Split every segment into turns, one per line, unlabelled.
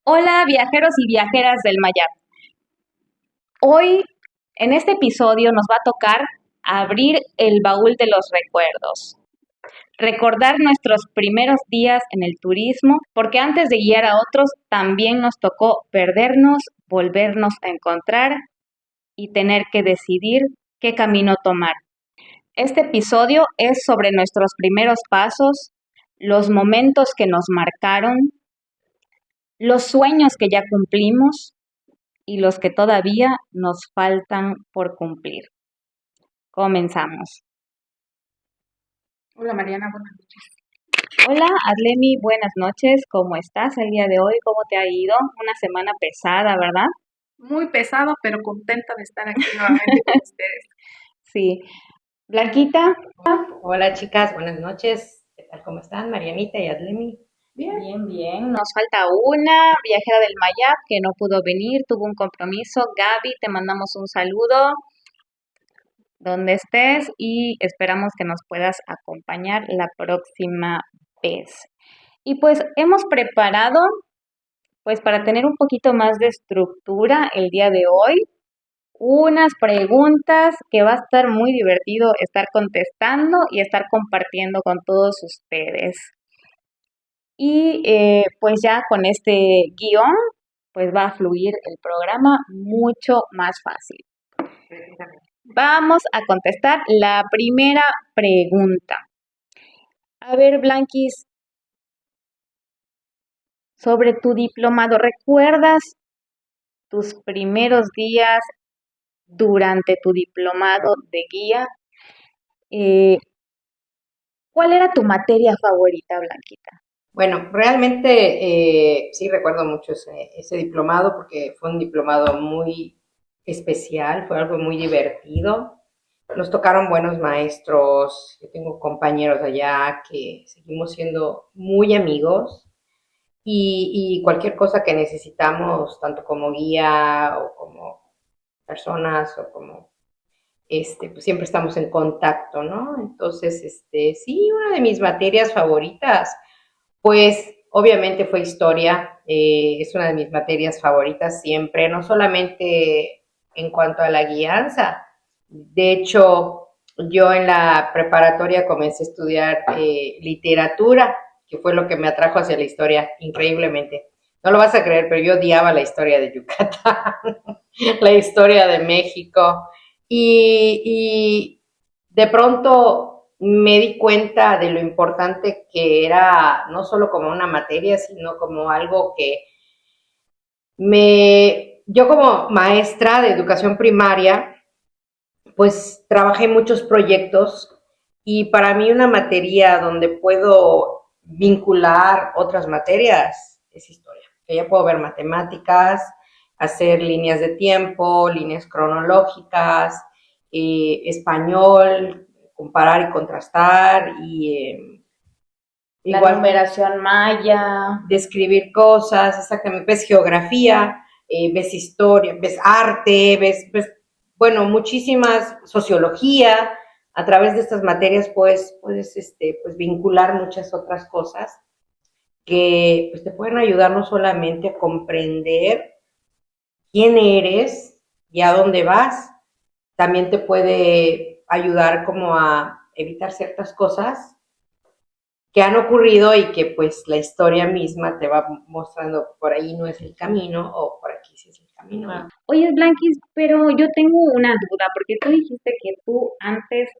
Hola viajeros y viajeras del Mayab. Hoy en este episodio nos va a tocar abrir el baúl de los recuerdos, recordar nuestros primeros días en el turismo, porque antes de guiar a otros también nos tocó perdernos, volvernos a encontrar y tener que decidir qué camino tomar. Este episodio es sobre nuestros primeros pasos, los momentos que nos marcaron, los sueños que ya cumplimos y los que todavía nos faltan por cumplir. Comenzamos.
Hola Mariana, buenas noches.
Hola Adlemi, buenas noches. ¿Cómo estás el día de hoy? ¿Cómo te ha ido? Una semana pesada, ¿verdad?
Muy pesado, pero contenta de estar aquí nuevamente con ustedes.
Sí. Blanquita,
Hola chicas, buenas noches. ¿Qué tal? ¿Cómo están? Marianita y Adlemi.
bien, bien. Nos falta una viajera del Mayab que no pudo venir, tuvo un compromiso. Gaby, te mandamos un saludo donde estés y esperamos que nos puedas acompañar la próxima vez. Y pues hemos preparado, pues para tener un poquito más de estructura el día de hoy, unas preguntas que va a estar muy divertido estar contestando y estar compartiendo con todos ustedes. Y pues ya con este guión, pues va a fluir el programa mucho más fácil. Vamos a contestar la primera pregunta. A ver, Blanquis, sobre tu diplomado, ¿recuerdas tus primeros días durante tu diplomado de guía? Eh, ¿Cuál era tu materia favorita, Blanquita?
Bueno, realmente sí recuerdo mucho ese diplomado porque fue un diplomado muy especial, fue algo muy divertido. Nos tocaron buenos maestros, yo tengo compañeros allá que seguimos siendo muy amigos y cualquier cosa que necesitamos, tanto como guía o como personas o como pues siempre estamos en contacto, ¿no? Entonces, sí, una de mis materias favoritas, pues obviamente fue historia, es una de mis materias favoritas siempre, no solamente en cuanto a la guianza. De hecho, yo en la preparatoria comencé a estudiar literatura, que fue lo que me atrajo hacia la historia, increíblemente. No lo vas a creer, pero yo odiaba la historia de Yucatán, la historia de México. Y de pronto me di cuenta de lo importante que era, no solo como una materia, sino como algo que yo como maestra de educación primaria, pues trabajé en muchos proyectos y para mí una materia donde puedo vincular otras materias es historia. Que ya puedo ver matemáticas, hacer líneas de tiempo, líneas cronológicas, español, comparar y contrastar y
La
igual
numeración maya.
describir cosas, exactamente, ves geografía, ves historia, ves arte, ves, bueno, muchísimas, sociología, a través de estas materias puedes pues vincular muchas otras cosas que pues, te pueden ayudar no solamente a comprender quién eres y a dónde vas, también te puede ayudar como a evitar ciertas cosas que han ocurrido y que pues la historia misma te va mostrando por ahí no es el camino o por aquí sí es el camino.
Ah. Oye, Blanquis, pero yo tengo una duda, porque tú dijiste que tú antes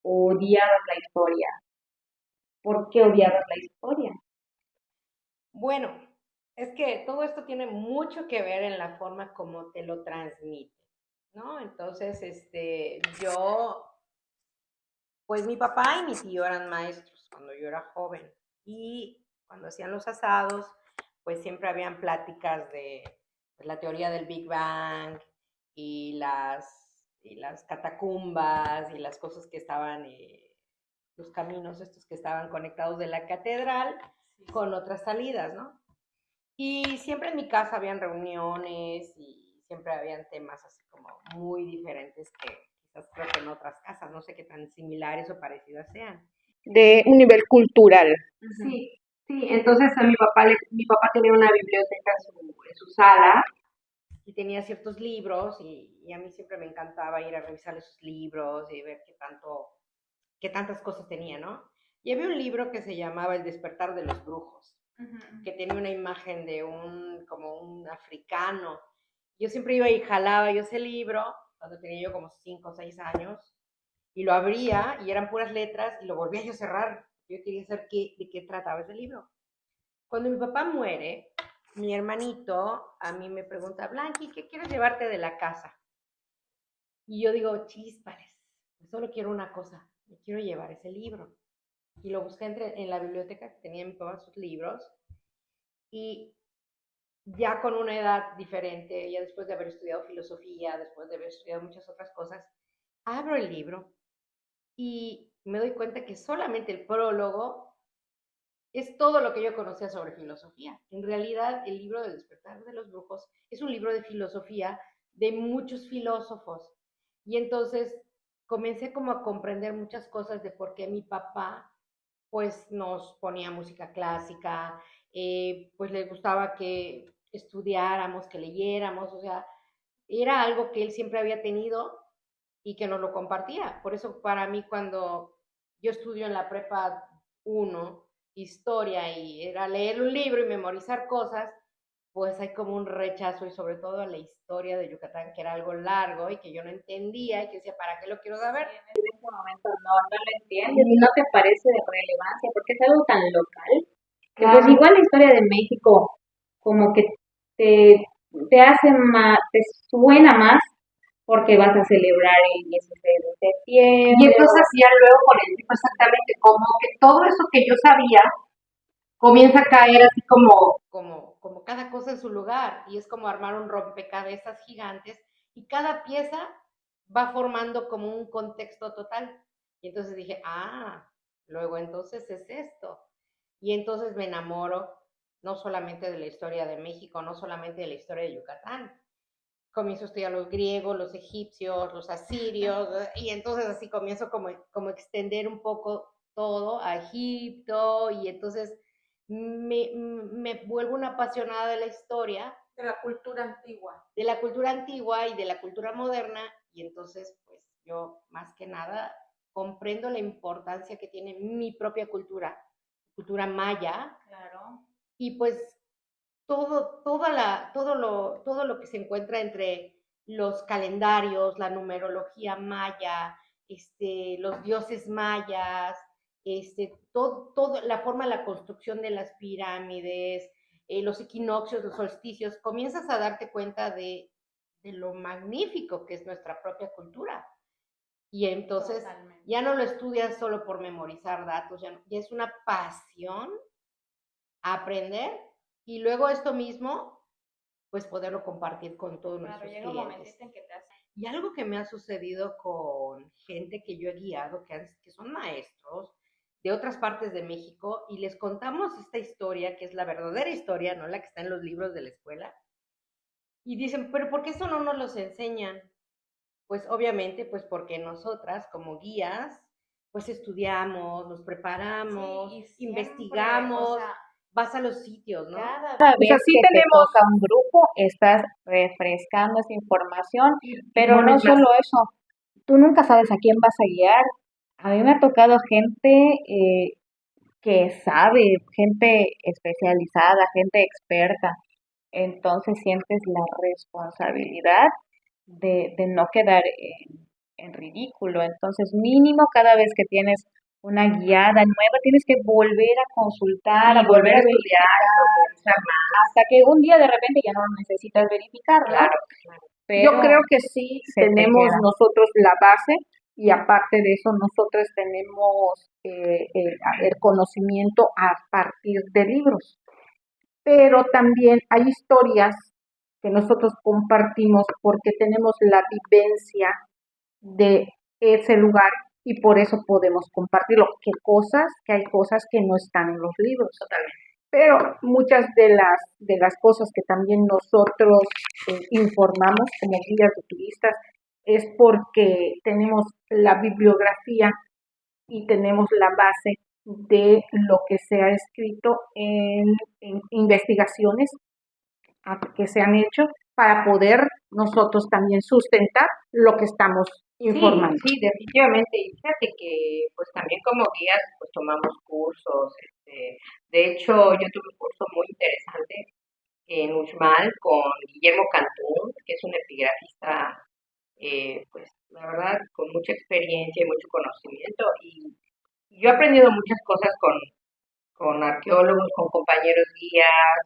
odiabas la historia. ¿Por qué odiabas la historia?
Bueno, es que todo esto tiene mucho que ver en la forma como te lo transmite, ¿no? Entonces, pues mi papá y mi tío eran maestros cuando yo era joven y cuando hacían los asados, pues siempre habían pláticas de pues, la teoría del Big Bang y las catacumbas y las cosas que estaban, los caminos estos que estaban conectados de la catedral con otras salidas, ¿no? Y siempre en mi casa habían reuniones y siempre habían temas así como muy diferentes que quizás creo que en otras casas, no sé qué tan similares o parecidas sean.
De un nivel cultural.
Sí, Sí, entonces a mi papá tenía una biblioteca en su sala y tenía ciertos libros y a mí siempre me encantaba ir a revisar esos libros y ver qué tantas cosas tenía, ¿no? Y había un libro que se llamaba El despertar de los brujos, que tenía una imagen de como un africano. Yo siempre iba y jalaba yo ese libro cuando tenía yo como 5 o 6 años y lo abría y eran puras letras y lo volvía yo a cerrar. Yo quería saber de qué trataba ese libro. Cuando mi papá muere, mi hermanito a mí me pregunta, Blanqui, ¿qué quieres llevarte de la casa? Y yo digo, chíspales, solo quiero una cosa, me quiero llevar ese libro. Y lo busqué en la biblioteca que tenía mi papá sus libros y ya con una edad diferente, ya después de haber estudiado filosofía, después de haber estudiado muchas otras cosas, abro el libro y me doy cuenta que solamente el prólogo es todo lo que yo conocía sobre filosofía. En realidad, el libro del despertar de los brujos es un libro de filosofía de muchos filósofos. Y entonces comencé como a comprender muchas cosas de por qué mi papá pues nos ponía música clásica, pues le gustaba que estudiáramos, que leyéramos, o sea, era algo que él siempre había tenido y que nos lo compartía. Por eso para mí cuando yo estudio en la prepa 1 historia y era leer un libro y memorizar cosas, pues hay como un rechazo y sobre todo a la historia de Yucatán, que era algo largo y que yo no entendía y que decía, ¿para qué lo quiero saber?
En este momento no lo entiendes y no te parece de relevancia porque es algo tan local que pues
Claro,
igual la historia de México como que te, te hace más, te suena más porque vas a celebrar el 16 de
y
septiembre.
entonces ya luego con el tiempo exactamente como que todo eso que yo sabía comienza a caer así como cada cosa en su lugar y es como armar un rompecabezas gigantes y cada pieza va formando como un contexto total. Y entonces dije, luego entonces es esto. Y entonces me enamoro no solamente de la historia de México, no solamente de la historia de Yucatán. Comienzo a estudiar los griegos, los egipcios, los asirios, y entonces así comienzo como extender un poco todo a Egipto, y entonces me vuelvo una apasionada de la historia,
De la cultura antigua.
de la cultura antigua y de la cultura moderna, y entonces pues yo más que nada comprendo la importancia que tiene mi propia cultura maya,
Claro.
y pues todo lo que se encuentra entre los calendarios, la numerología maya, los dioses mayas, la forma de la construcción de las pirámides, los equinoccios, los solsticios, comienzas a darte cuenta de lo magnífico que es nuestra propia cultura. Y entonces
Totalmente.
ya no lo estudias solo por memorizar datos, ya es una pasión aprender y luego esto mismo, pues poderlo compartir con todos
Claro,
nuestros
llega un
clientes.
momentito en que te hace.
Y algo que me ha sucedido con gente que yo he guiado, que son maestros de otras partes de México, y les contamos esta historia, que es la verdadera historia, no la que está en los libros de la escuela, y dicen, pero ¿por qué eso no nos los enseñan? Pues obviamente, pues porque nosotras como guías, pues estudiamos, nos preparamos,
Sí, y siempre, o
investigamos,
sea,
vas a los sitios, ¿no?
cada
O sea,
vez
sí
que te
tenemos
toca un grupo, estás refrescando esa información,
Y
pero no
pones más.
solo eso, tú nunca sabes a quién vas a guiar. A mí me ha tocado gente que sabe, gente especializada, gente experta, entonces sientes la responsabilidad de no quedar en ridículo. Entonces, mínimo cada vez que tienes una guiada nueva, tienes que volver a consultar, a
Sí,
volver
volver a
a
estudiar,
verificar,
profundizar más.
hasta que un día de repente ya no necesitas verificar, ¿no?
Claro, claro.
Yo
Pero
creo que sí
se te
tenemos
queda.
nosotros la base y aparte de eso nosotros tenemos el conocimiento a partir de libros, pero también hay historias que nosotros compartimos porque tenemos la vivencia de ese lugar y por eso podemos compartirlo. Que hay cosas que no están en los libros.
Totalmente.
Pero muchas de las cosas que también nosotros informamos como guías de turistas es porque tenemos la bibliografía y tenemos la base de lo que se ha escrito en investigaciones que se han hecho para poder nosotros también sustentar lo que estamos informando.
Sí, definitivamente. Y fíjate que pues también como guías pues tomamos cursos. De hecho, yo tuve un curso muy interesante en Uxmal con Guillermo Cantún, que es un epigrafista, pues la verdad, con mucha experiencia y mucho conocimiento. Y yo he aprendido muchas cosas con arqueólogos, con compañeros guías.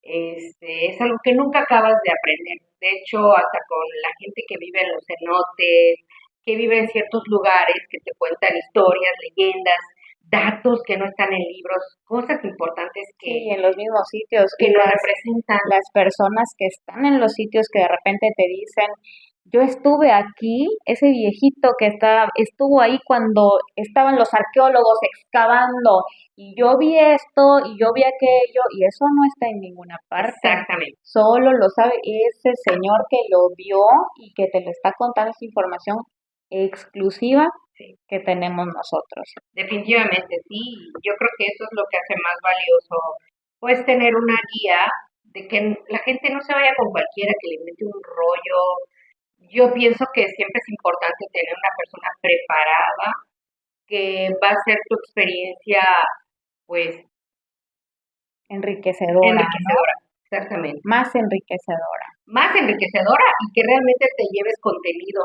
Es algo que nunca acabas de aprender. De hecho, hasta con la gente que vive en los cenotes, que vive en ciertos lugares, que te cuentan historias, leyendas, datos que no están en libros, cosas importantes
Sí, en los mismos sitios.
que
Y
nos representan.
las personas que están en los sitios que de repente te dicen, yo estuve aquí, ese viejito que estuvo ahí cuando estaban los arqueólogos excavando, y yo vi esto, y yo vi aquello, y eso no está en ninguna parte.
Exactamente.
Solo lo sabe ese señor que lo vio y que te lo está contando esa información exclusiva
Sí.
que tenemos nosotros.
Definitivamente, sí. Yo creo que eso es lo que hace más valioso, pues tener una guía de que la gente no se vaya con cualquiera que le invente un rollo. Yo pienso que siempre es importante tener una persona preparada que va a hacer tu experiencia, pues,
Enriquecedora, ¿no?
enriquecedora. Exactamente.
Más enriquecedora.
Más enriquecedora y que realmente te lleves contenido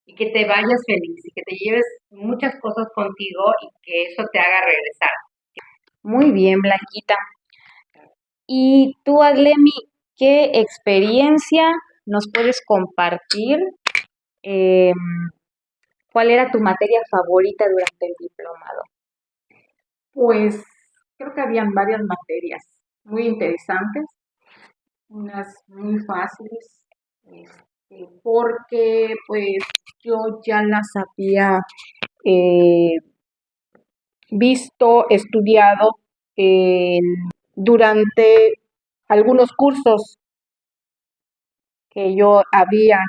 y que te vayas feliz y que te lleves muchas cosas contigo y que eso te haga regresar.
Muy bien, Blanquita. Y tú, Aglemi, ¿qué experiencia nos puedes compartir? Eh, ¿Cuál era tu materia favorita durante el diplomado?
Pues creo que habían varias materias muy interesantes, unas muy fáciles, porque pues yo ya las había eh, visto, estudiado durante algunos cursos que yo había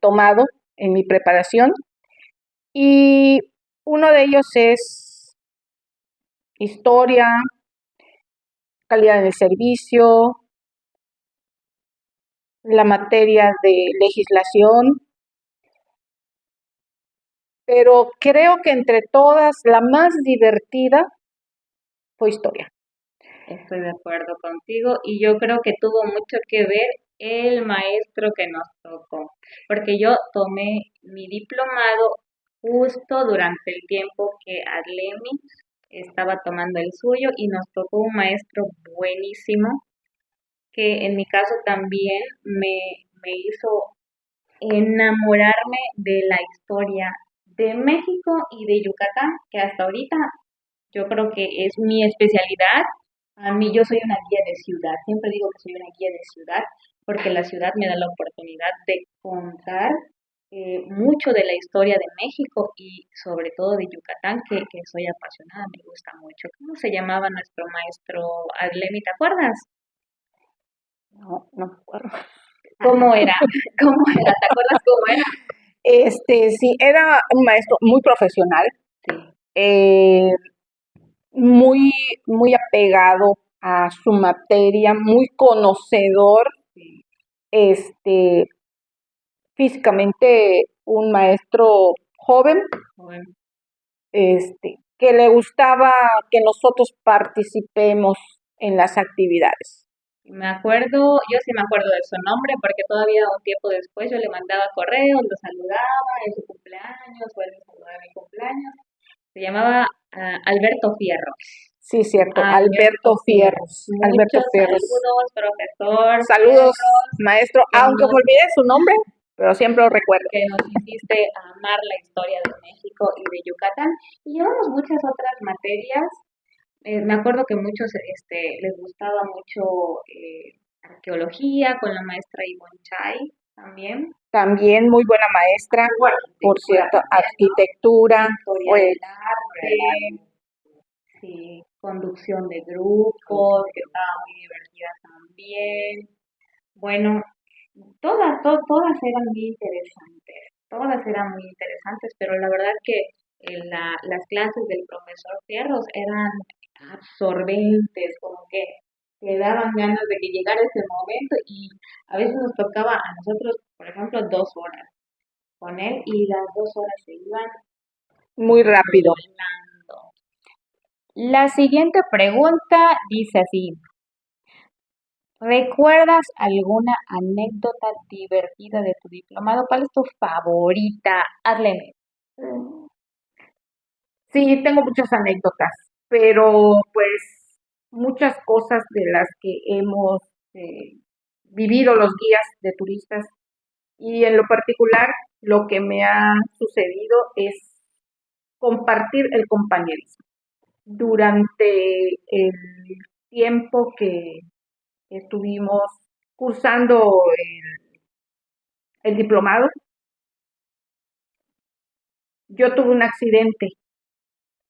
tomado en mi preparación, y uno de ellos es historia, calidad del servicio, la materia de legislación, pero creo que entre todas la más divertida fue historia.
Estoy de acuerdo contigo y yo creo que tuvo mucho que ver el maestro que nos tocó, porque yo tomé mi diplomado justo durante el tiempo que Arlemi estaba tomando el suyo y nos tocó un maestro buenísimo que en mi caso también me hizo enamorarme de la historia de México y de Yucatán, que hasta ahorita yo creo que es mi especialidad. A mí yo soy una guía de ciudad, siempre digo que soy una guía de ciudad porque la ciudad me da la oportunidad de contar mucho de la historia de México y sobre todo de Yucatán, que soy apasionada, me gusta mucho. ¿Cómo se llamaba nuestro maestro Adlemi, te acuerdas?
No, no me acuerdo.
¿Cómo era? ¿Cómo era? ¿Te acuerdas cómo era?
Sí, era un maestro muy profesional,
Sí.
eh, muy, muy apegado a su materia, muy conocedor,
Sí.
este, físicamente un maestro joven,
Bueno,
que le gustaba que nosotros participemos en las actividades.
me acuerdo, yo sí me acuerdo de su nombre porque todavía un tiempo después yo le mandaba correos, lo saludaba en su cumpleaños o él me saludaba en mi cumpleaños. Se llamaba Alberto Fierro.
Sí, cierto,
Alberto
Alberto Fierros. Alberto
Muchos
Fierros.
saludos, profesor
Saludos,
Fierros,
maestro,
que
aunque
nos,
me olvidé su nombre, pero siempre lo recuerdo.
que nos hiciste amar la historia de México y de Yucatán. Y llevamos muchas otras materias. Me acuerdo que muchos les gustaba mucho arqueología con la maestra Ivonne Chay también.
También muy buena maestra, por cierto, arquitectura,
Historia
pues,
del arte, sí, conducción de grupos, que estaba muy divertida también. Bueno, todas eran muy interesantes, todas eran muy interesantes, pero la verdad que las clases del profesor Fierros eran absorbentes, como que le daban ganas de que llegara ese momento y a veces nos tocaba a nosotros, por ejemplo, 2 horas con él y las 2 horas se iban
Muy rápido.
volando. La siguiente pregunta dice así, ¿recuerdas alguna anécdota divertida de tu diplomado? ¿Cuál es tu favorita? Arlene.
Sí, tengo muchas anécdotas, pero pues muchas cosas de las que hemos vivido los guías de turistas y en lo particular lo que me ha sucedido es compartir el compañerismo. Durante el tiempo que estuvimos cursando el diplomado, yo tuve un accidente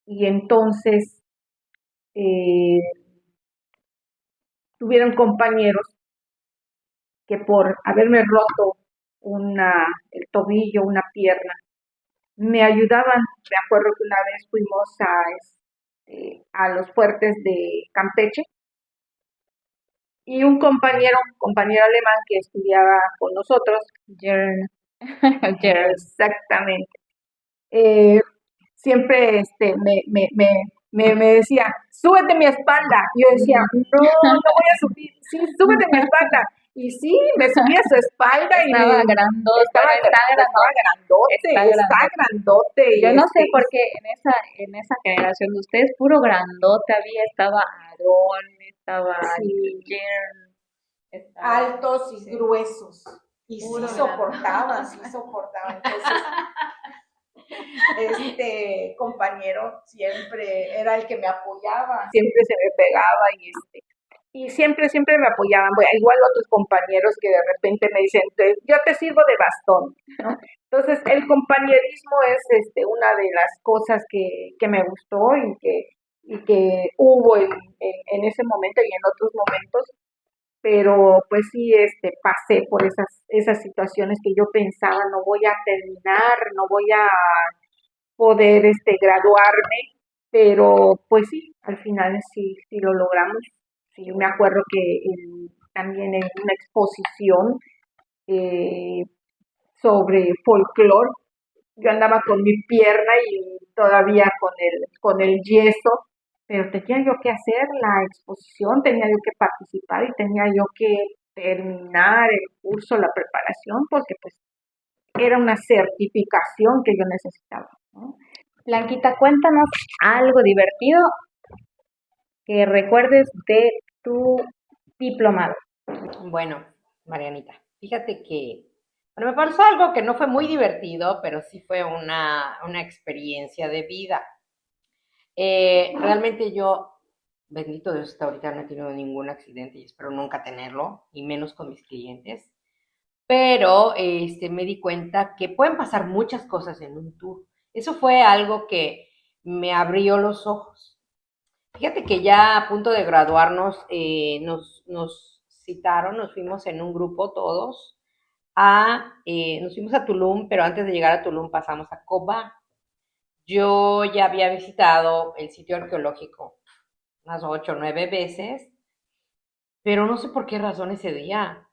y entonces eh, tuvieron compañeros que por haberme roto el tobillo, una pierna, me ayudaban. Me acuerdo que una vez fuimos a los fuertes de Campeche y un compañero alemán que estudiaba con nosotros,
Jern. Jern.
exactamente, eh, siempre me decía, súbete mi espalda. Y yo decía, no, no voy a subir, sí, súbete mi espalda. Y sí, me subí a su espalda y
Estaba grandote,
estaba,
bueno, está grandote,
está grandote
Yo
y
no sé por qué en esa generación de ustedes, puro grandote había, estaba Aarón, estaba
sí,
Jern, estaba,
altos y
sí,
gruesos. Y
puro
sí
grandote.
soportaban, sí soportaban. Entonces, este compañero siempre era el que me apoyaba, siempre se me pegaba y siempre me apoyaban. Bueno, igual otros compañeros que de repente me dicen, yo te sirvo de bastón, ¿no? Entonces, el compañerismo es una de las cosas que me gustó y que hubo en ese momento y en otros momentos, pero pues sí, pasé por esas situaciones que yo pensaba, no voy a terminar, no voy a poder graduarme, pero pues sí, al final sí lo logramos. Sí, me acuerdo que también en una exposición eh, sobre folclore, yo andaba con mi pierna y todavía con el yeso, pero tenía yo que hacer la exposición, tenía yo que participar y tenía yo que terminar el curso, la preparación, porque pues era una certificación que yo necesitaba, ¿no?
Blanquita, cuéntanos algo divertido que recuerdes de tu diplomado.
Bueno, Marianita, fíjate que, bueno, me pasó algo que no fue muy divertido, pero sí fue una experiencia de vida. Realmente yo, bendito Dios, hasta ahorita no he tenido ningún accidente y espero nunca tenerlo, y menos con mis clientes. Pero me di cuenta que pueden pasar muchas cosas en un tour. Eso fue algo que me abrió los ojos. Fíjate que ya a punto de graduarnos, nos citaron, nos fuimos en un grupo todos, nos fuimos a Tulum, pero antes de llegar a Tulum pasamos a Cobá. Yo ya había visitado el sitio arqueológico unas 8 o 9 veces, pero no sé por qué razón ese día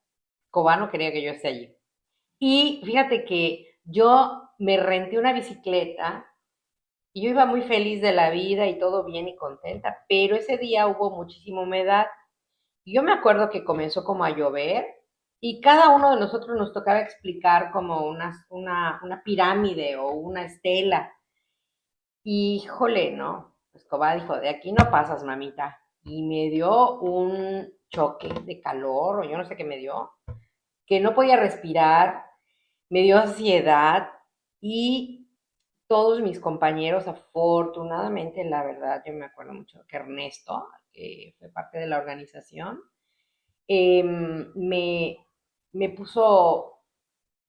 Cobá no quería que yo esté allí. Y fíjate que yo me renté una bicicleta y yo iba muy feliz de la vida y todo bien y contenta, pero ese día hubo muchísima humedad. Y yo me acuerdo que comenzó como a llover y cada uno de nosotros nos tocaba explicar como una pirámide o una estela. Y híjole, no, Escobar dijo, de aquí no pasas, mamita. Y me dio un choque de calor, o yo no sé qué me dio, que no podía respirar, me dio ansiedad y todos mis compañeros, afortunadamente, la verdad, yo me acuerdo mucho que Ernesto, que fue parte de la organización, me, me puso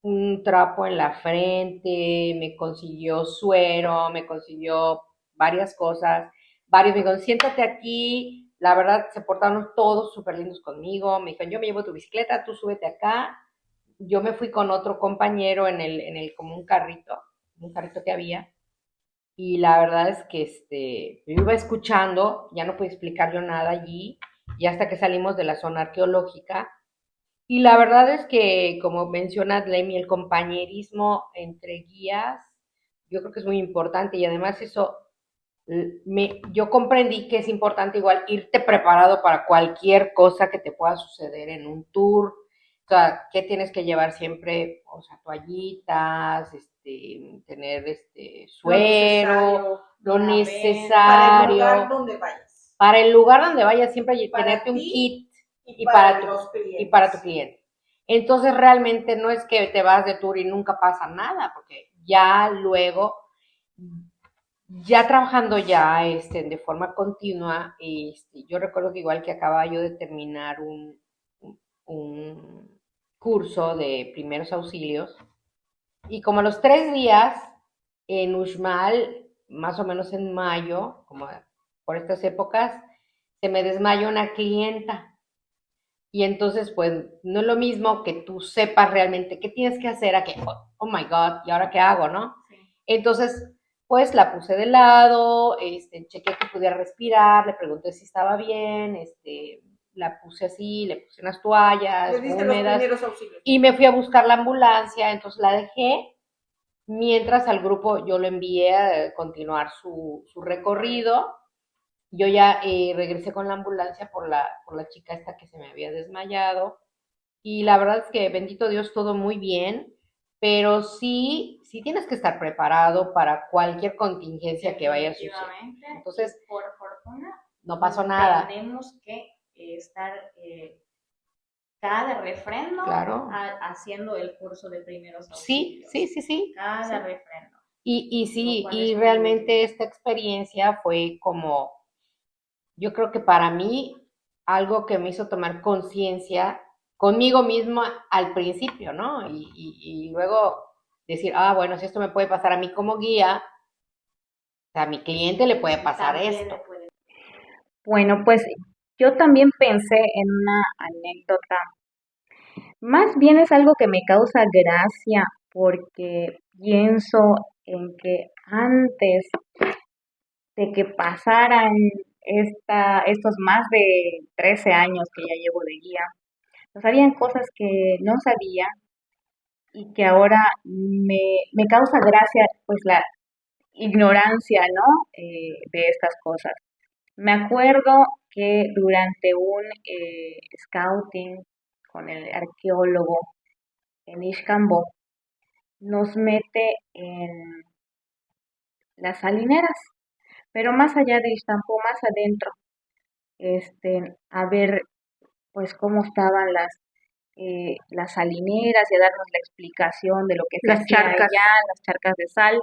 un trapo en la frente, me consiguió suero, me consiguió varias cosas. Varios me dijeron, siéntate aquí. La verdad, se portaron todos súper lindos conmigo. Me dijeron, yo me llevo tu bicicleta, tú súbete acá. Yo me fui con otro compañero como un carrito que había. y la verdad es que yo iba escuchando, ya no pude explicar yo nada allí, y hasta que salimos de la zona arqueológica, y la verdad es que, como mencionas, Lemmy, el compañerismo entre guías, yo creo que es muy importante, y además eso, yo comprendí que es importante igual irte preparado para cualquier cosa que te pueda suceder en un tour. O sea, ¿qué tienes que llevar siempre? O sea, toallitas, tener suero, lo necesario. Para el lugar donde vayas, siempre tenerte un kit y para tu cliente. Entonces, realmente no es que te vas de tour y nunca pasa nada, porque ya luego ya trabajando ya de forma continua, yo recuerdo que igual que acababa yo de terminar un curso de primeros auxilios, y como a los 3 días en Uxmal, más o menos en mayo, como por estas épocas, se me desmayó una clienta. Y entonces, pues, no es lo mismo que tú sepas realmente qué tienes que hacer a que, oh my God, ¿y ahora qué hago, no? Sí. Entonces, pues, la puse de lado, chequé que pudiera respirar, le pregunté si estaba bien, la puse así, le puse unas toallas húmedas, y me fui a buscar la ambulancia, entonces la dejé, mientras al grupo yo lo envié a continuar su recorrido. Yo ya regresé con la ambulancia por la chica esta que se me había desmayado, y la verdad es que, bendito Dios, todo muy bien, pero sí tienes que estar preparado para cualquier contingencia que vaya a suceder. Entonces,
por fortuna,
no pasó nada.
Tenemos que estar cada refrendo
Claro.
haciendo el curso de primeros auxilios.
Sí.
Cada refrendo.
Y sí, y realmente esta experiencia fue como, yo creo que para mí, algo que me hizo tomar conciencia conmigo misma al principio, ¿no? Y luego decir, bueno, si esto me puede pasar a mí como guía, a mi cliente le puede pasar esto.
Bueno, pues yo también pensé en una anécdota. Más bien es algo que me causa gracia porque pienso en que antes de que pasaran estos más de 13 años que ya llevo de guía, pues habían cosas que no sabía y que ahora me causa gracia, pues la ignorancia, ¿no? De estas cosas. Me acuerdo que durante un scouting con el arqueólogo en Ixcambó, nos mete en las salineras, pero más allá de Ixtampó, más adentro, a ver pues cómo estaban las salineras y a darnos la explicación de lo que se
Las
hacía
charcas.
allá, las charcas de sal,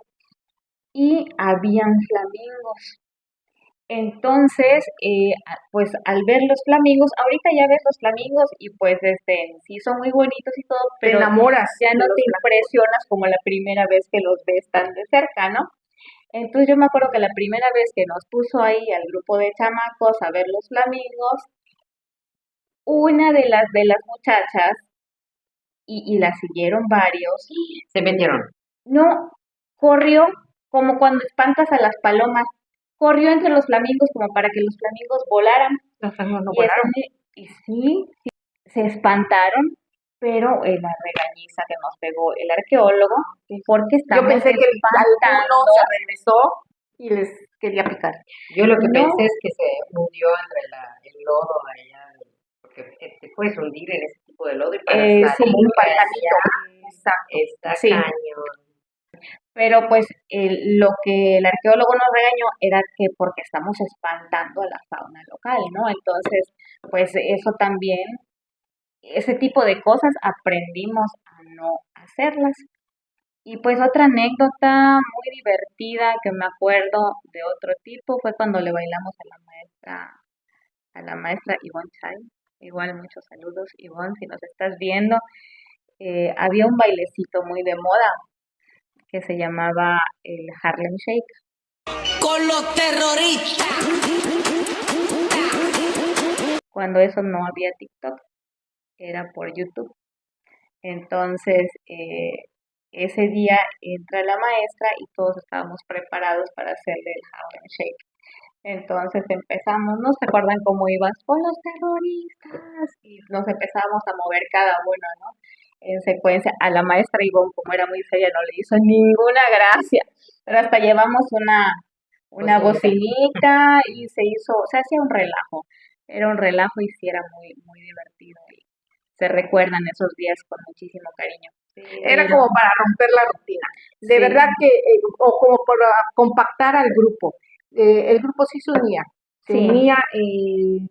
y habían flamingos. Entonces, pues al ver los flamingos, ahorita ya ves los flamingos y pues sí son muy bonitos y todo,
Te
pero
enamoras
ya
de
no
los
te impresionas como la primera vez que los ves tan de cerca, ¿no? Entonces yo me acuerdo que la primera vez que nos puso ahí al grupo de chamacos a ver los flamingos, una de las muchachas, y la siguieron varios,
Se metieron.
no, corrió como cuando espantas a las palomas, corrió entre los flamingos como para que los flamingos volaran.
Los flamingos no
Y,
volaron.
y sí, se espantaron, pero la regañiza que nos pegó el arqueólogo, porque
Yo
estamos
pensé que
espantando.
alguno se regresó y les quería picar.
Yo lo que
No.
pensé es que se hundió entre el lodo allá, porque te puedes hundir en ese tipo de lodo y para
Sí,
salir
Como un
de allá
pantanito. Exacto.
está
Sí.
cañón.
Pero pues lo que el arqueólogo nos regañó era que porque estamos espantando a la fauna local, ¿no? Entonces, pues eso también, ese tipo de cosas aprendimos a no hacerlas. Y pues otra anécdota muy divertida que me acuerdo de otro tipo fue cuando le bailamos a la maestra Ivonne Chay. Igual muchos saludos, Ivonne, si nos estás viendo. Había un bailecito muy de moda que se llamaba el Harlem Shake.
Con los terroristas.
Cuando eso no había TikTok, era por YouTube. Entonces, ese día entra la maestra y todos estábamos preparados para hacerle el Harlem Shake. Entonces empezamos, ¿no se acuerdan cómo ibas? Con los terroristas. Y nos empezamos a mover cada uno, ¿no? En secuencia. A la maestra Ivonne, como era muy seria, no le hizo ninguna gracia. Pero hasta llevamos una bocinita y se hacía un relajo. Era un relajo y sí era muy, muy divertido. Y se recuerdan esos días con muchísimo cariño.
Era
Pero
como para romper la rutina. De
sí,
verdad que, o como para compactar al grupo. El grupo sí se
sí,
unía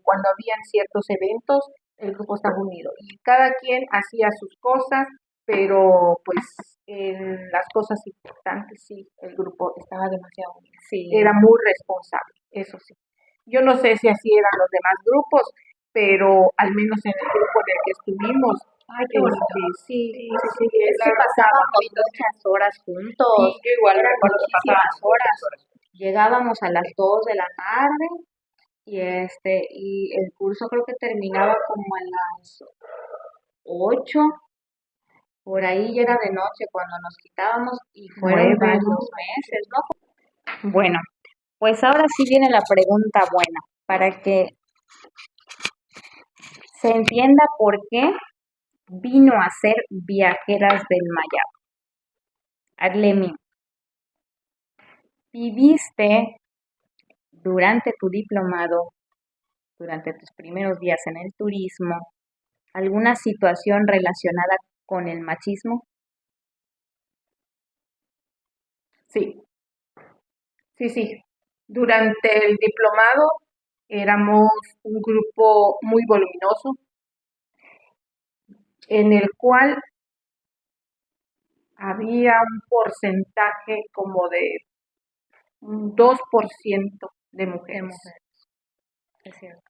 cuando habían ciertos eventos, el grupo estaba unido. Y cada quien hacía sus cosas, pero pues en las cosas importantes sí, el grupo estaba demasiado unido.
sí.
Era muy responsable, eso sí. Yo no sé si así eran los demás grupos, pero al menos en el grupo en el que estuvimos,
Ay, qué bonito.
sí,
Sí,
sí,
sí,
sí,
es que
era
pasábamos muchas horas juntos,
Sí, yo igual
eran
recuerdo que
muchísimas
pasábamos
horas.
muchas horas.
Llegábamos a las 2 de la tarde y el curso creo que terminaba como a las 8, por ahí ya era de noche cuando nos quitábamos y fueron
nueve,
varios meses, ¿no? Bueno, pues ahora sí viene la pregunta buena, para que se entienda por qué vino a ser Viajeras del Mayab. Arlemi, ¿viviste durante tu diplomado, durante tus primeros días en el turismo, alguna situación relacionada con el machismo?
sí, sí, sí. Durante el diplomado éramos un grupo muy voluminoso en el cual había un porcentaje como de un 2% de
De
mujeres.
mujeres, es cierto.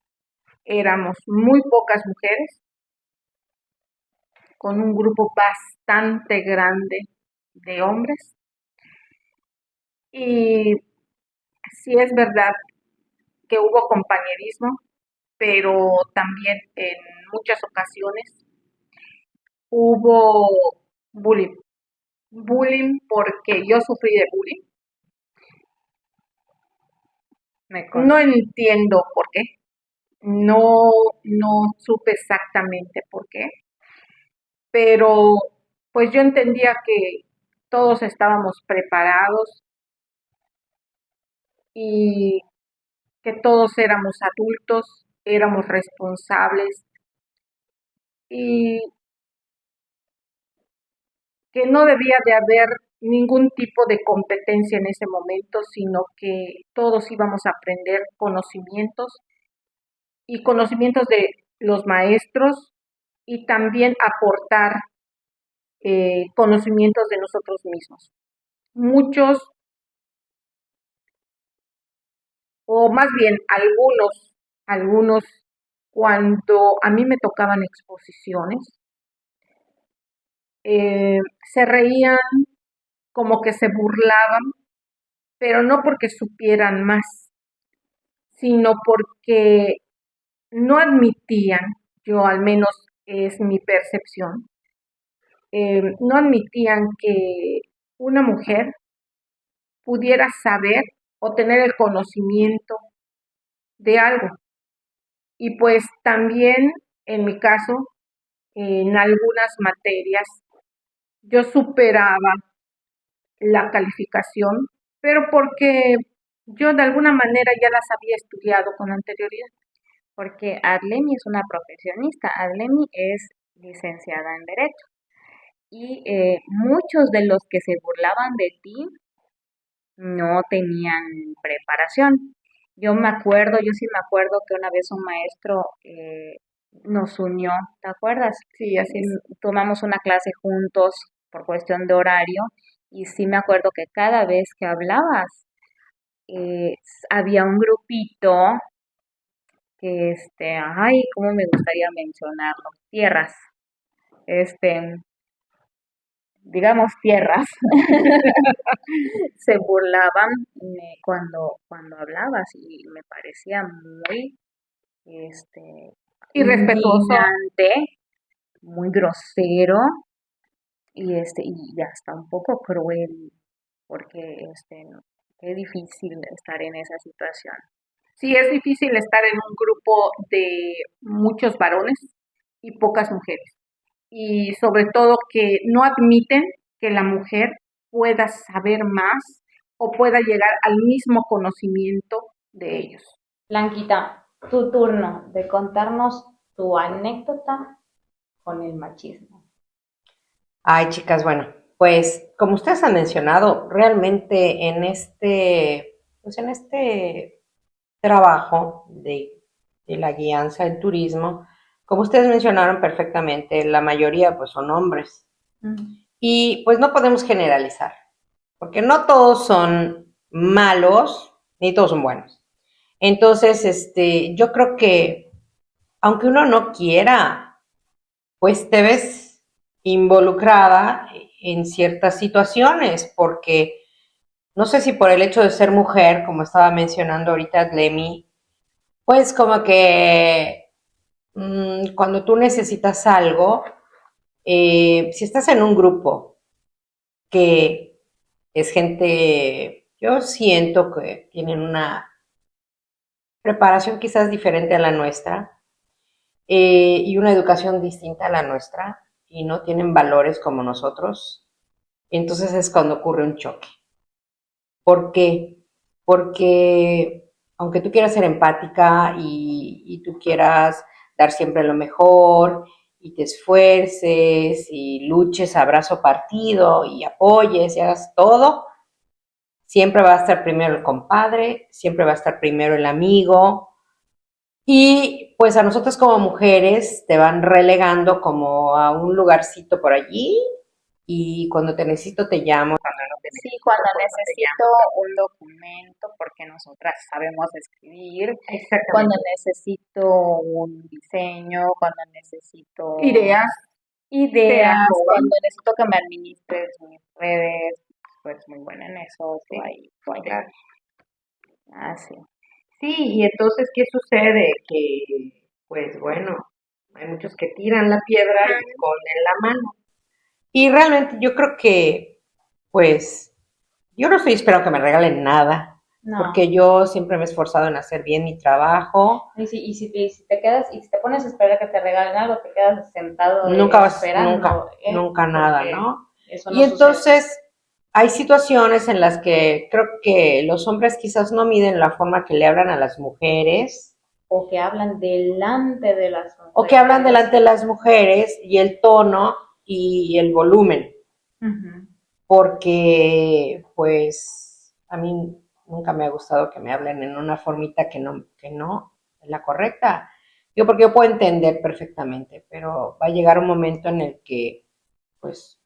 Éramos muy pocas mujeres con un grupo bastante grande de hombres. Y sí es verdad que hubo compañerismo, pero también en muchas ocasiones hubo bullying. Bullying porque yo sufrí de bullying.
Me
No
consta.
entiendo por qué. No, no supe exactamente por qué, pero pues yo entendía que todos estábamos preparados y que todos éramos adultos, éramos responsables y que no debía de haber ningún tipo de competencia en ese momento, sino que todos íbamos a aprender conocimientos y conocimientos de los maestros y también aportar conocimientos de nosotros mismos. Muchos, o más bien algunos, cuando a mí me tocaban exposiciones, se reían, como que se burlaban, pero no porque supieran más, sino porque no admitían, yo al menos es mi percepción, no admitían que una mujer pudiera saber o tener el conocimiento de algo. Y pues también en mi caso, en algunas materias, yo superaba la calificación, pero porque yo de alguna manera ya las había estudiado con anterioridad.
Porque Adlemi es una profesionista, Adlemi es licenciada en Derecho y muchos de los que se burlaban de ti no tenían preparación. Yo sí me acuerdo que una vez un maestro nos unió, ¿te acuerdas?
Sí, así es.
Tomamos una clase juntos por cuestión de horario y sí me acuerdo que cada vez que hablabas había un grupito que ay, cómo me gustaría mencionarlo, tierras, este, digamos tierras, se burlaban cuando hablabas y me parecía muy,
Irrespetuoso.
indignante, muy grosero y hasta un poco cruel, porque qué difícil estar en esa situación.
Sí, es difícil estar en un grupo de muchos varones y pocas mujeres. Y sobre todo que no admiten que la mujer pueda saber más o pueda llegar al mismo conocimiento de ellos.
Blanquita, tu turno de contarnos tu anécdota con el machismo.
Ay, chicas, bueno, pues como ustedes han mencionado, realmente en este trabajo de la guianza del turismo, como ustedes mencionaron perfectamente, la mayoría pues son hombres. Y pues no podemos generalizar, porque no todos son malos, ni todos son buenos. Entonces, yo creo que aunque uno no quiera, pues te ves involucrada en ciertas situaciones, porque no sé si por el hecho de ser mujer, como estaba mencionando ahorita Lemmy, pues como que cuando tú necesitas algo, si estás en un grupo que es gente, yo siento que tienen una preparación quizás diferente a la nuestra y una educación distinta a la nuestra y no tienen valores como nosotros, entonces es cuando ocurre un choque. ¿Por qué? Porque aunque tú quieras ser empática y tú quieras dar siempre lo mejor y te esfuerces y luches a brazo partido y apoyes y hagas todo, siempre va a estar primero el compadre, siempre va a estar primero el amigo y pues a nosotros como mujeres te van relegando como a un lugarcito por allí y cuando te necesito te llamo, cuando no te
Sí,
necesito
cuando
pues no te
necesito
llamo.
un documento, porque nosotras sabemos escribir, cuando
Exactamente.
necesito un diseño, cuando necesito
Ideas,
ideas,
joven.
cuando necesito que me administres mis redes, pues muy buena en eso, tú ahí.
Claro.
Ah, sí.
Sí, y entonces, ¿qué sucede? Que, pues bueno, hay muchos que tiran la piedra y esconden la mano. Y realmente yo creo que, pues, yo no estoy esperando que me regalen nada,
No.
porque yo siempre me he esforzado en hacer bien mi trabajo.
Y si te quedas, y si te pones a esperar que te regalen algo, te quedas sentado
Nunca vas,
esperando,
nunca nada,
porque
¿no?
eso
Y
no sucede.
entonces hay situaciones en las que creo que los hombres quizás no miden la forma que le hablan a las mujeres
O que hablan delante de las
o que hablan
mujeres.
delante de las mujeres y el tono y el volumen,
Ujú.
porque pues a mí nunca me ha gustado que me hablen en una formita que no es la correcta. Yo porque yo puedo entender perfectamente, pero va a llegar un momento en el que pues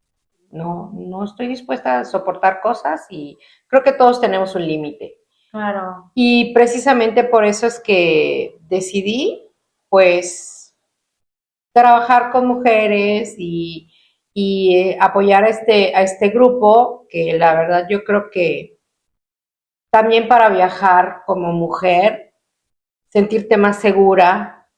no estoy dispuesta a soportar cosas y creo que todos tenemos un límite.
Claro.
Y precisamente por eso es que decidí, pues, trabajar con mujeres y apoyar a este grupo, que la verdad yo creo que también para viajar como mujer, sentirte más segura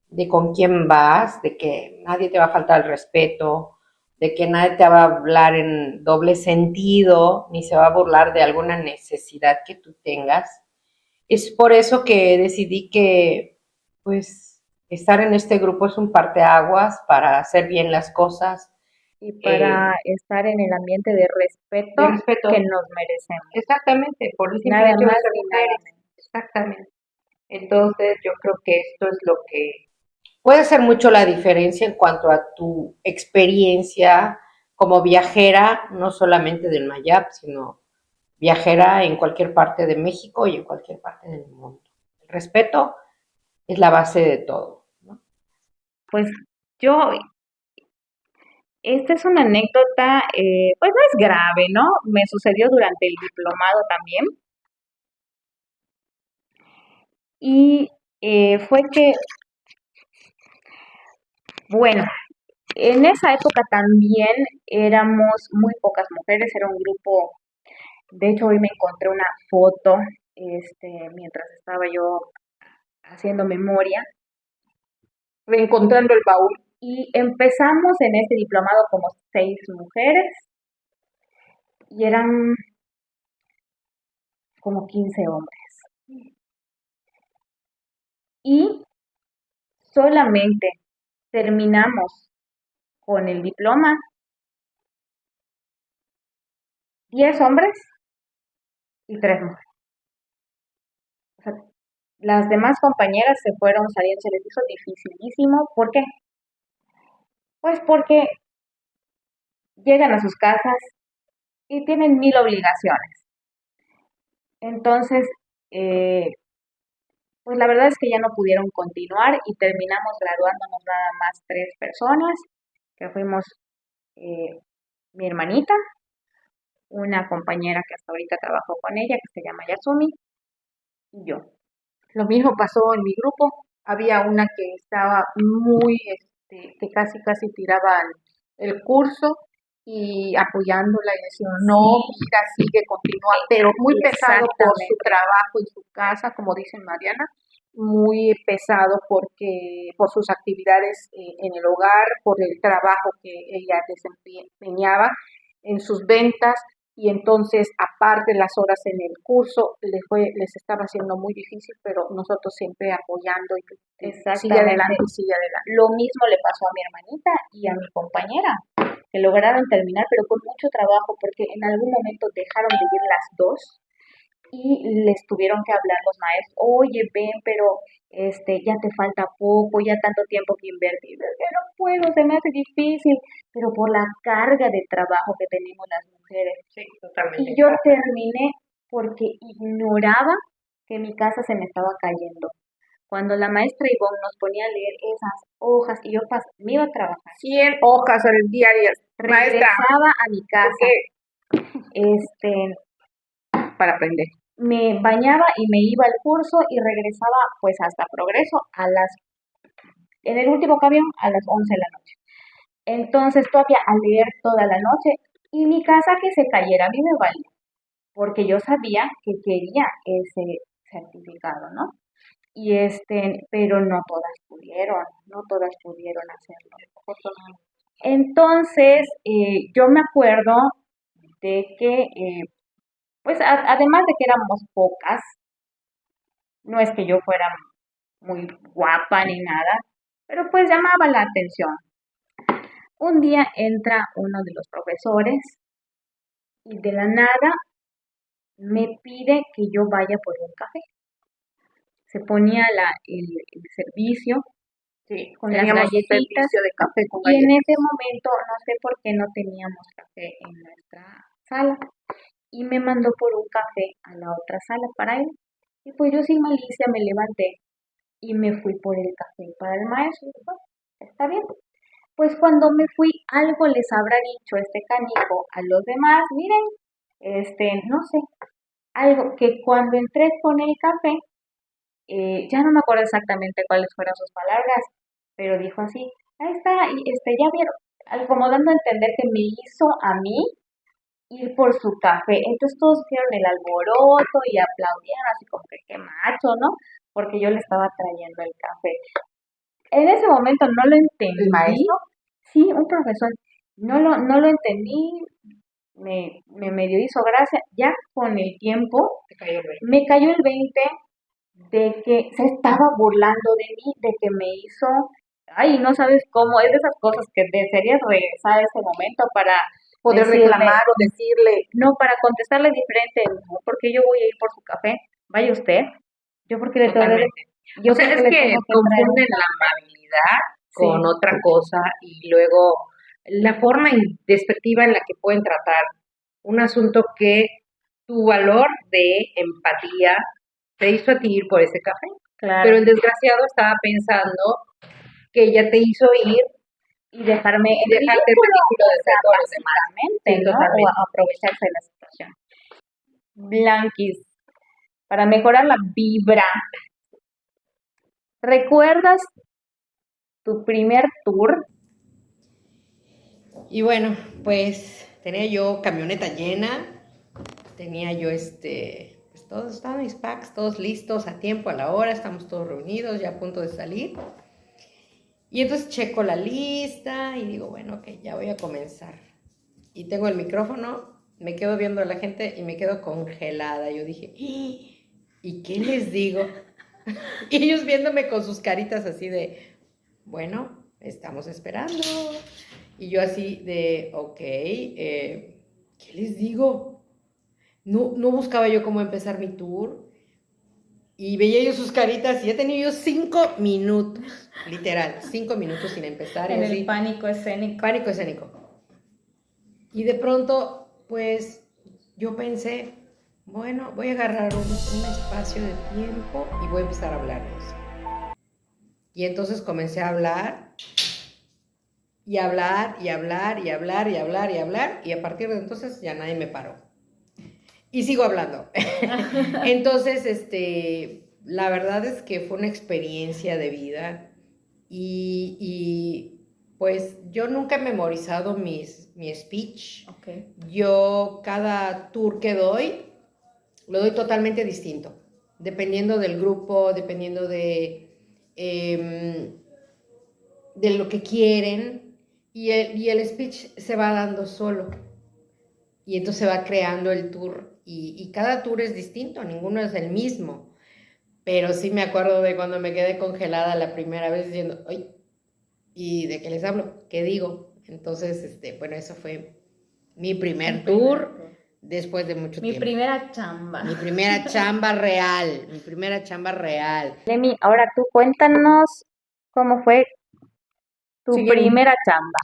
de con quién vas, de que nadie te va a faltar el respeto, de que nadie te va a hablar en doble sentido, ni se va a burlar de alguna necesidad que tú tengas. Es por eso que decidí que, pues, estar en este grupo es un parteaguas para hacer bien las cosas.
Y para estar en el ambiente de respeto
De respeto.
que nos merecemos.
Exactamente, por el simple
Nada
hecho de
más
ser
ni nada
mujeres.
menos.
Exactamente. Entonces, yo creo que esto es lo que puede hacer mucho la diferencia en cuanto a tu experiencia como viajera, no solamente del Mayab, sino viajera en cualquier parte de México y en cualquier parte del mundo. El respeto es la base de todo, ¿no?
Pues yo, esta es una anécdota, pues no es grave, ¿no? Me sucedió durante el diplomado también. Y fue que, bueno, en esa época también éramos muy pocas mujeres, era un grupo. De hecho, hoy me encontré una foto, mientras estaba yo haciendo memoria.
Reencontrando el baúl.
Y empezamos en este diplomado como 6 mujeres y eran como 15 hombres. Y solamente terminamos con el diploma 10 hombres y 3 mujeres. O sea, las demás compañeras se fueron saliendo, se les hizo dificilísimo. ¿Por qué? Pues porque llegan a sus casas y tienen 1000 obligaciones. Entonces, eh, pues la verdad es que ya no pudieron continuar y terminamos graduándonos nada más 3 personas, que fuimos eh, mi hermanita, una compañera que hasta ahorita trabajo con ella, que se llama Yasumi, y yo.
Lo mismo pasó en mi grupo. Había una que estaba muy, que casi tiraban el curso y apoyándola y decían, no,
Sí,
mira, sigue, continúa, pero muy pesado por su
exactamente.
trabajo en su casa, como dice Mariana, muy pesado porque por sus actividades en el hogar, por el trabajo que ella desempeñaba en sus ventas y entonces aparte las horas en el curso les estaba haciendo muy difícil, pero nosotros siempre apoyando y sigue
Exactamente.
adelante, sigue adelante.
Lo mismo le pasó a mi hermanita y a mi compañera, que lograron terminar, pero con mucho trabajo, porque en algún momento dejaron de ir las dos y les tuvieron que hablar los maestros, oye, ven, pero ya te falta poco, ya tanto tiempo que invertir, es que no puedo, se me hace difícil, pero por la carga de trabajo que tenemos las mujeres.
Sí, totalmente.
Y yo terminé porque ignoraba que mi casa se me estaba cayendo. Cuando la maestra Ivonne nos ponía a leer esas hojas y yo me iba a trabajar,
100 hojas diarias, maestra,
regresaba a mi casa,
porque
este,
para aprender.
me bañaba y me iba al curso y regresaba pues hasta Progreso en el último camión a las 11 de la noche. Entonces todavía a leer toda la noche y mi casa que se cayera a mí me valía, porque yo sabía que quería ese certificado, ¿no? Pero no todas pudieron hacerlo. Entonces, yo me acuerdo de que, pues además de que éramos pocas, no es que yo fuera muy guapa ni nada, pero pues llamaba la atención. Un día entra uno de los profesores y de la nada me pide que yo vaya por un café. Se ponía el servicio
Sí,
con las
teníamos un
galletitas
servicio de café con
y en
galletas.
ese momento no sé por qué no teníamos café en nuestra sala y me mandó por un café a la otra sala para él. Y pues yo sin malicia me levanté y me fui por el café para el maestro. Y dije, "Bueno, está bien". Pues cuando me fui, algo les habrá dicho este canijo a los demás, miren, no sé, algo que cuando entré con el café, ya no me acuerdo exactamente cuáles fueron sus palabras, pero dijo así, ahí está, y ya vieron, como dando a entender que me hizo a mí ir por su café. Entonces todos hicieron el alboroto y aplaudieron así como que qué macho, ¿no? Porque yo le estaba trayendo el café. En ese momento no lo
¿El
entendí.
maestro?
Sí, un profesor. No lo entendí. Me medio hizo gracia. Ya con el tiempo
Te cayó el 20.
me cayó el 20 de que se estaba burlando de mí, de que me hizo, ay, no sabes cómo, es de esas cosas que desearías regresar a ese momento para
Poder
decirle,
reclamar o decirle,
no, para contestarle diferente, no, porque yo voy a ir por su café, vaya usted, yo porque le tengo,
Totalmente.
yo
O sea,
porque
es
le
que
tengo que traer un
confunden la
café.
amabilidad
Sí,
con otra cosa y luego la forma despectiva en la que pueden tratar un asunto que tu valor de empatía te hizo a ti ir por ese café.
claro,
Pero el desgraciado estaba pensando que ella te hizo ir
y dejarme
y
en
dejarte en
ridículo,
ridículo
o
de
sea,
todos los demás.
básicamente,
Sí,
¿no? O
totalmente.
aprovecharse de la situación. Blanquis, para mejorar la vibra, ¿recuerdas tu primer tour?
Y bueno, pues tenía yo camioneta llena, tenía yo pues todos estaban mis packs, todos listos a tiempo, a la hora, estamos todos reunidos, ya a punto de salir. Y entonces checo la lista y digo, bueno, ok, ya voy a comenzar. Y tengo el micrófono, me quedo viendo a la gente y me quedo congelada. Yo dije, ¿y qué les digo? Y ellos viéndome con sus caritas así de, bueno, estamos esperando. Y yo así de, ok, ¿qué les digo? No buscaba yo cómo empezar mi tour. Y veía yo sus caritas y he tenido yo 5 minutos, literal, 5 minutos sin empezar. Y
En
así,
el pánico escénico.
pánico escénico. Y de pronto, pues, yo pensé, bueno, voy a agarrar un espacio de tiempo y voy a empezar a hablarles. Y entonces comencé a hablar, y hablar, y hablar, y hablar, y hablar, y hablar, y a partir de entonces ya nadie me paró. Y sigo hablando. Entonces, la verdad es que fue una experiencia de vida y pues yo nunca he memorizado mi speech.
Ok.
Yo cada tour que doy, lo doy totalmente distinto, dependiendo del grupo, dependiendo de lo que quieren y el speech se va dando solo. Y entonces se va creando el tour y cada tour es distinto, ninguno es el mismo. Pero sí me acuerdo de cuando me quedé congelada la primera vez diciendo, ¡ay! ¿Y de qué les hablo? ¿Qué digo? Entonces, bueno, eso fue mi primer tour después de mucho
Mi
tiempo.
primera chamba.
Mi primera chamba real, mi primera chamba real.
Lemmy, ahora tú cuéntanos cómo fue tu
Siguiente.
primera chamba.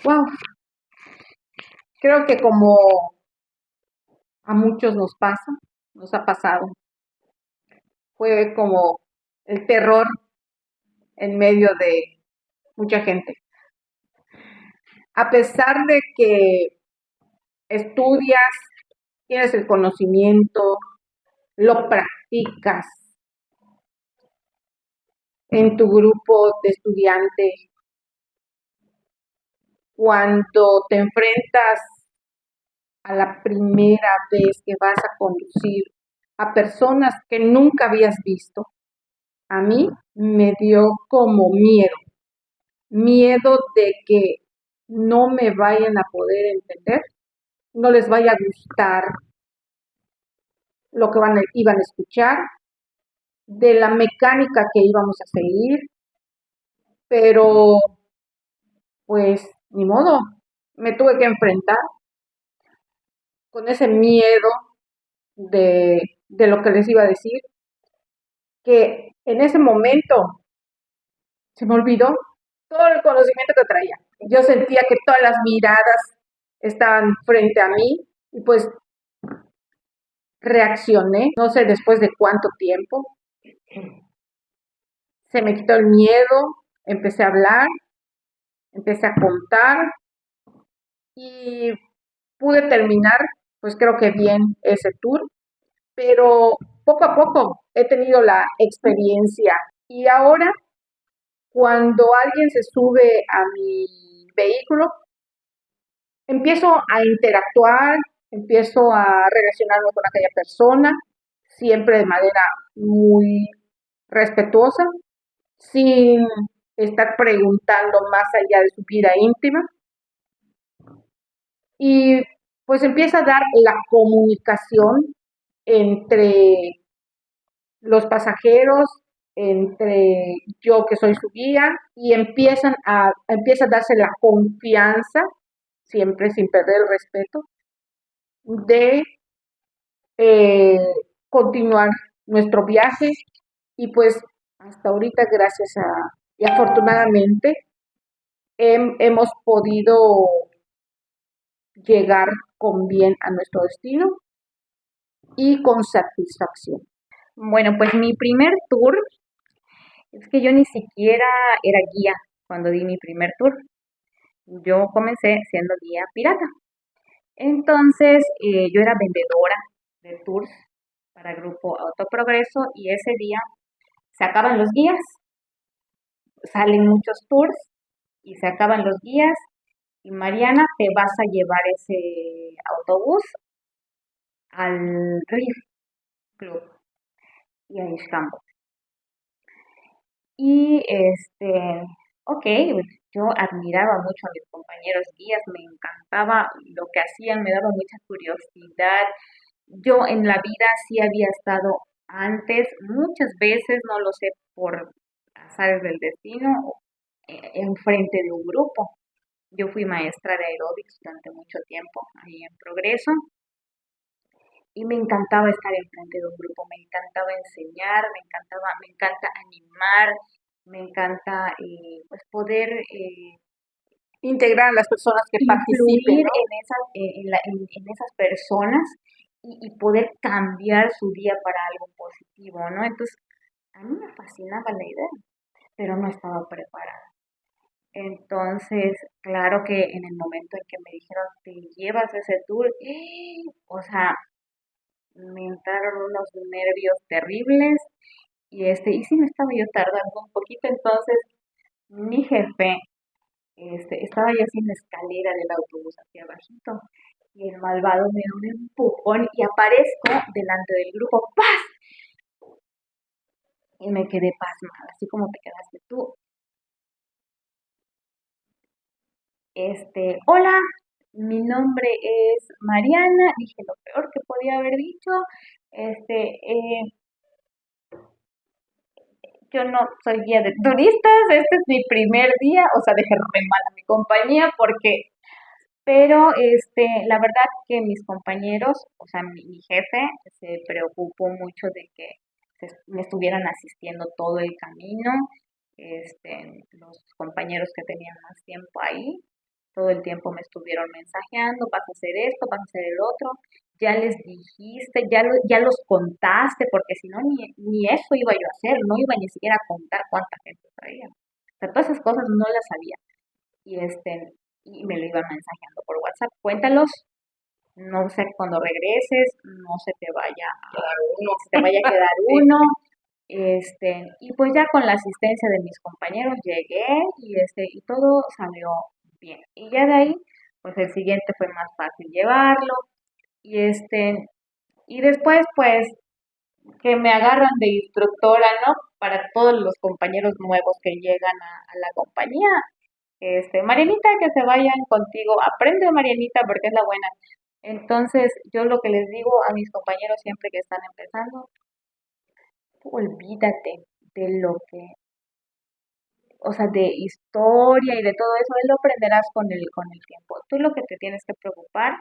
Wow. Creo que como a muchos nos pasa, nos ha pasado, fue como el terror en medio de mucha gente. A pesar de que estudias, tienes el conocimiento, lo practicas en tu grupo de estudiantes, cuando te enfrentas a la primera vez que vas a conducir a personas que nunca habías visto, a mí me dio como miedo de que no me vayan a poder entender, no les vaya a gustar lo que iban a escuchar, de la mecánica que íbamos a seguir, pero pues ni modo, me tuve que enfrentar con ese miedo de lo que les iba a decir, que en ese momento se me olvidó todo el conocimiento que traía. Yo sentía que todas las miradas estaban frente a mí y pues reaccioné, no sé después de cuánto tiempo. Se me quitó el miedo, empecé a hablar, empecé a contar y pude terminar, pues creo que bien ese tour, pero poco a poco he tenido la experiencia y ahora cuando alguien se sube a mi vehículo, empiezo a interactuar, empiezo a relacionarme con aquella persona, siempre de manera muy respetuosa, sin estar preguntando más allá de su vida íntima. Y pues empieza a dar la comunicación entre los pasajeros, entre yo que soy su guía, y empieza a darse la confianza, siempre sin perder el respeto, de eh, continuar nuestro viaje y pues hasta ahorita gracias y afortunadamente hemos podido llegar con bien a nuestro destino y con satisfacción.
Bueno, pues mi primer tour, es que yo ni siquiera era guía cuando di mi primer tour. Yo comencé siendo guía pirata. Entonces, yo era vendedora de tours para Grupo Autoprogreso y ese día se acaban los guías, salen muchos tours y se acaban los guías y Mariana, te vas a llevar ese autobús al Reef Club y a Istanbul. Y ok, pues, yo admiraba mucho a mis compañeros guías, me encantaba lo que hacían, me daba mucha curiosidad. Yo en la vida sí había estado antes, muchas veces, no lo sé, por azares del destino, enfrente de un grupo. Yo fui maestra de aeróbics durante mucho tiempo ahí en Progreso y me encantaba estar enfrente de un grupo, me encantaba enseñar, me encanta animar, me encanta pues poder
Integrar a las personas que participen,
influir
¿no?
en esas personas y poder cambiar su día para algo positivo, ¿no? Entonces, a mí me fascinaba la idea, pero no estaba preparada. Entonces, claro que en el momento en que me dijeron, te llevas ese tour, o sea, me entraron unos nervios terribles y sí me estaba yo tardando un poquito, entonces mi jefe estaba ya sin la escalera del autobús hacia abajito y el malvado me da un empujón y aparezco delante del grupo, ¡paz! Y me quedé pasmada, así como te quedaste tú. Hola, mi nombre es Mariana, dije lo peor que podía haber dicho. Yo no soy guía de turistas, este es mi primer día, o sea, dejé re mal a mi compañía pero la verdad que mis compañeros, o sea, mi jefe se preocupó mucho de que me estuvieran asistiendo todo el camino, los compañeros que tenían más tiempo ahí, todo el tiempo me estuvieron mensajeando, vas a hacer esto, vas a hacer el otro, ya les dijiste, ya los contaste, porque si no, ni eso iba yo a hacer, no iba ni siquiera a contar cuánta gente traía. O sea, todas esas cosas no las sabía. Y y me lo iban mensajeando por WhatsApp. Cuéntalos, no sé cuando regreses, no se te vaya se te vaya a quedar uno. Y pues ya con la asistencia de mis compañeros llegué y todo salió bien. Y ya de ahí, pues el siguiente fue más fácil llevarlo. Y y después pues que me agarran de instructora, ¿no? Para todos los compañeros nuevos que llegan a la compañía. Marianita, que se vayan contigo. Aprende, Marianita, porque es la buena. Entonces, yo lo que les digo a mis compañeros siempre que están empezando, olvídate de lo que, o sea, de historia y de todo eso, él lo aprenderás con el tiempo. Tú lo que te tienes que preocupar,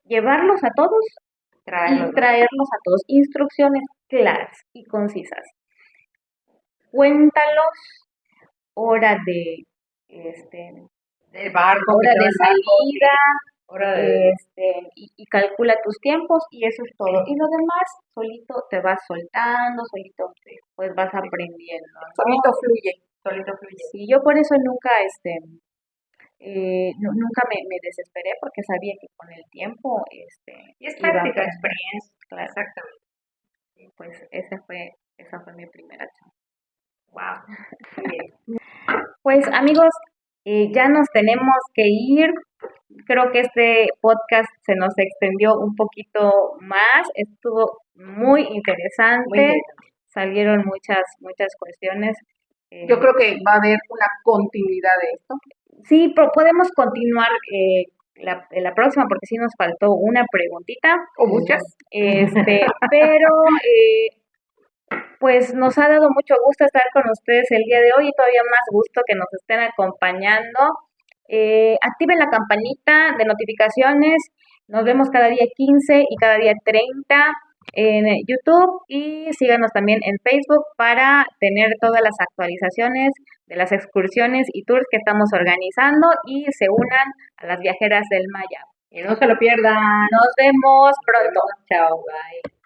llevarlos a todos y traerlos a todos. Instrucciones claras y concisas. Cuéntalos, hora de,
Del barco,
hora
que
de
te va el barco,
salida,
hora de...
y calcula tus tiempos y eso es todo. Y lo demás, solito te vas soltando, solito pues vas aprendiendo, ¿no?
Solito fluye.
Solito fluye.
Sí, yo por eso nunca, nunca me desesperé porque sabía que con el tiempo,
Y es
iba a
práctica,
aprender.
experiencia.
Claro,
Exactamente.
pues esa fue mi primera chamba.
Wow. Muy bien.
Pues amigos, ya nos tenemos que ir. Creo que este podcast se nos extendió un poquito más, estuvo muy
Muy
interesante,
interesante.
salieron muchas cuestiones.
Yo creo que va a haber una continuidad de esto.
Sí, podemos continuar la próxima porque sí nos faltó una preguntita,
O muchas.
pero pues nos ha dado mucho gusto estar con ustedes el día de hoy y todavía más gusto que nos estén acompañando. Activen la campanita de notificaciones. Nos vemos cada día 15 y cada día 30 en YouTube y síganos también en Facebook para tener todas las actualizaciones de las excursiones y tours que estamos organizando y se unan a las viajeras del Maya.
Y no se lo pierdan.
Nos vemos pronto.
Chao, bye.